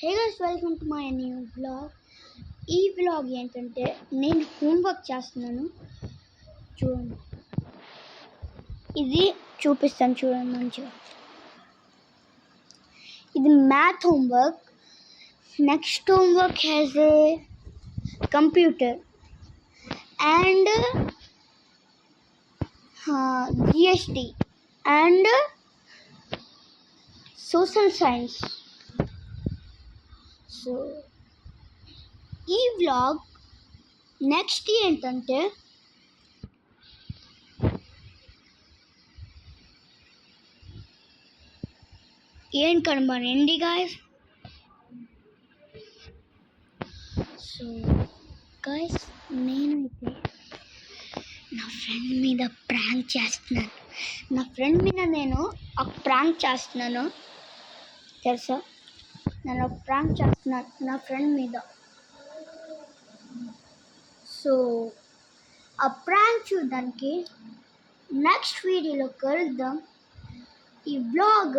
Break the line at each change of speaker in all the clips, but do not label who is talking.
Hey guys, welcome to my new blog. ఈ blog ఏంటంటే నేను హోంవర్క్ చేస్తున్నాను. చూడండి, ఇది చూపిస్తాను చూడండి మంచిగా. ఇది math homework. Next homework has a computer and GST and social science. So ఈ వ్లాగ్ నెక్స్ట్ ఏంటంటే ఏం కనబడండి గాయస్. సో గాయస్, నేనైతే నా ఫ్రెండ్ మీద ప్రాంక్ చేస్తున్నాను. నేను ఒక ప్రాంక్ చేస్తున్నాను తెలుసా. నేను ఒక ప్రాంక్ చేస్తున్నాను నా ఫ్రెండ్ మీద. సో ఆ ప్రాంక్ చూడడానికి నెక్స్ట్ వీడియోలో కలుద్దాం. ఈ బ్లాగ్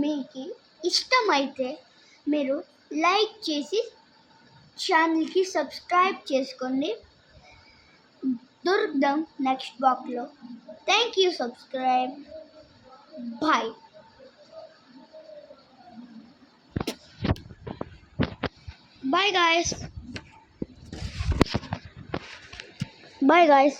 మీకు ఇష్టమైతే మీరు లైక్ చేసి ఛానల్కి సబ్స్క్రైబ్ చేసుకోండి. దొరుకుదాం నెక్స్ట్ బ్లాగ్లో. Thank you. Subscribe. Bye. Bye guys.